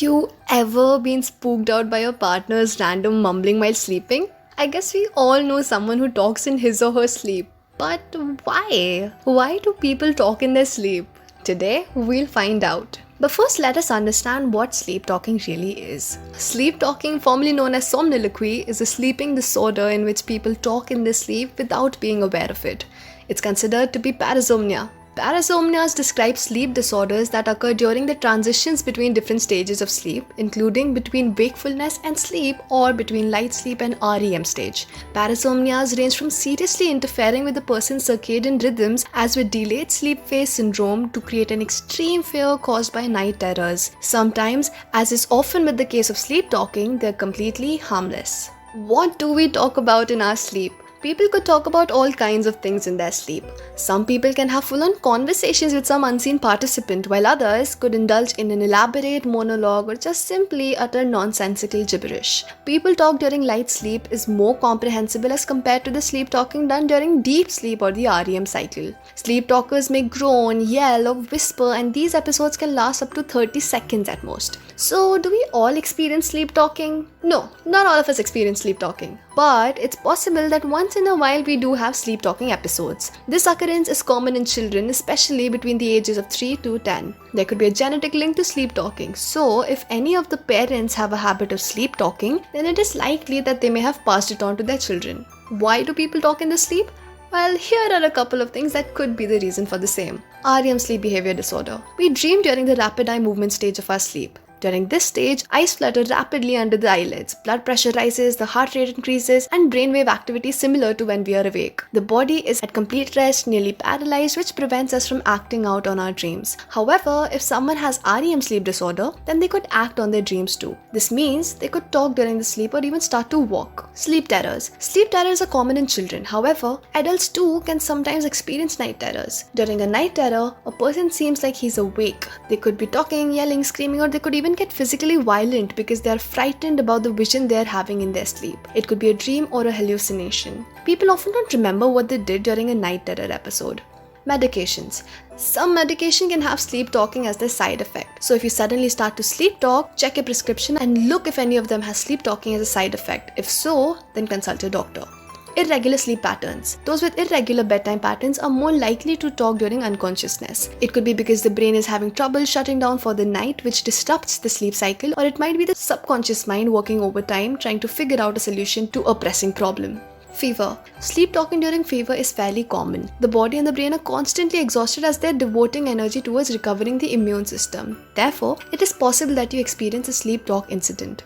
you ever been spooked out by your partner's random mumbling while sleeping? I guess we all know someone who talks in his or her sleep. But why? Why do people talk in their sleep? Today, we'll find out. But first, let us understand what sleep talking really is. Sleep talking, formerly known as somniloquy, is a sleeping disorder in which people talk in their sleep without being aware of it. It's considered to be parasomnia. Parasomnias describe sleep disorders that occur during the transitions between different stages of sleep, including between wakefulness and sleep or between light sleep and REM stage. Parasomnias range from seriously interfering with the person's circadian rhythms as with delayed sleep phase syndrome to create an extreme fear caused by night terrors. Sometimes, as is often with the case of sleep talking, they're completely harmless. What do we talk about in our sleep? People could talk about all kinds of things in their sleep. Some people can have full-on conversations with some unseen participant, while others could indulge in an elaborate monologue or just simply utter nonsensical gibberish. People talk during light sleep is more comprehensible as compared to the sleep talking done during deep sleep or the REM cycle. Sleep talkers may groan, yell or whisper, and these episodes can last up to 30 seconds at most. So, do we all experience sleep talking? No, not all of us experience sleep talking. But it's possible that once in a while we do have sleep talking episodes. This occurrence is common in children, especially between the ages of 3 to 10. There could be a genetic link to sleep talking. So, if any of the parents have a habit of sleep talking, then it is likely that they may have passed it on to their children. Why do people talk in their sleep? Well, here are a couple of things that could be the reason for the same. REM sleep behavior disorder. We dream during the rapid eye movement stage of our sleep. During this stage, eyes flutter rapidly under the eyelids, blood pressure rises, the heart rate increases, and brainwave activity is similar to when we are awake. The body is at complete rest, nearly paralyzed, which prevents us from acting out on our dreams. However, if someone has REM sleep disorder, then they could act on their dreams too. This means they could talk during the sleep or even start to walk. Sleep terrors. Sleep terrors are common in children. However, adults too can sometimes experience night terrors. During a night terror, a person seems like he's awake. They could be talking, yelling, screaming, or they could even get physically violent because they are frightened about the vision they are having in their sleep. It could be a dream or a hallucination. People often don't remember what they did during a night terror episode. Medications. Some medication can have sleep talking as their side effect. So if you suddenly start to sleep talk, check your prescription and look if any of them has sleep talking as a side effect. If so, then consult your doctor. Irregular sleep patterns. Those with irregular bedtime patterns are more likely to talk during unconsciousness. It could be because the brain is having trouble shutting down for the night, which disrupts the sleep cycle, or it might be the subconscious mind working overtime trying to figure out a solution to a pressing problem. Fever. Sleep talking during fever is fairly common. The body and the brain are constantly exhausted as they're devoting energy towards recovering the immune system. Therefore, it is possible that you experience a sleep talk incident.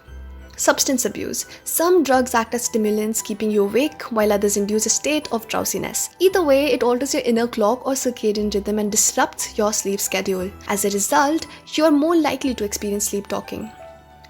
Substance abuse. Some drugs act as stimulants, keeping you awake, while others induce a state of drowsiness. Either way, it alters your inner clock or circadian rhythm and disrupts your sleep schedule. As a result, you are more likely to experience sleep talking.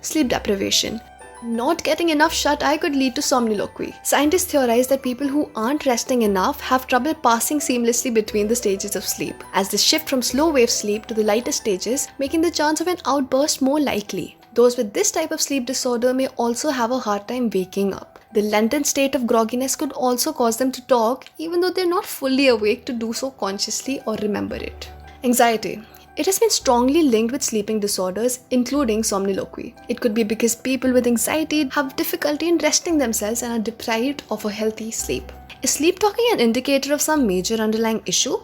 Sleep deprivation. Not getting enough shut-eye could lead to somniloquy. Scientists theorize that people who aren't resting enough have trouble passing seamlessly between the stages of sleep, as they shift from slow-wave sleep to the lighter stages, making the chance of an outburst more likely. Those with this type of sleep disorder may also have a hard time waking up. The lengthened state of grogginess could also cause them to talk, even though they're not fully awake to do so consciously or remember it. Anxiety. It has been strongly linked with sleeping disorders, including somniloquy. It could be because people with anxiety have difficulty in resting themselves and are deprived of a healthy sleep. Is sleep talking an indicator of some major underlying issue?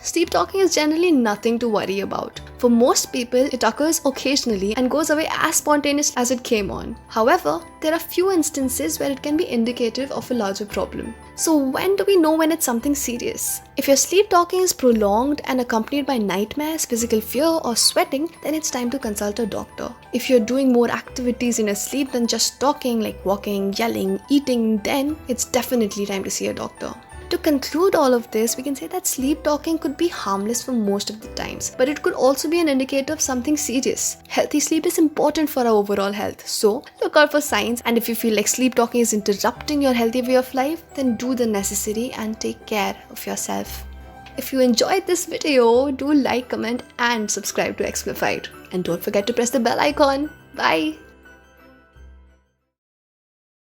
Sleep talking is generally nothing to worry about. For most people, it occurs occasionally and goes away as spontaneous as it came on. However, there are few instances where it can be indicative of a larger problem. So when do we know when it's something serious? If your sleep talking is prolonged and accompanied by nightmares, physical fear or sweating, then it's time to consult a doctor. If you're doing more activities in your sleep than just talking like walking, yelling, eating, then it's definitely time to see a doctor. To conclude all of this, we can say that sleep talking could be harmless for most of the times, but it could also be an indicator of something serious. Healthy sleep is important for our overall health, so look out for signs, and if you feel like sleep talking is interrupting your healthy way of life, then do the necessary and take care of yourself. If you enjoyed this video, do like, comment and subscribe to Explorified. And don't forget to press the bell icon. Bye!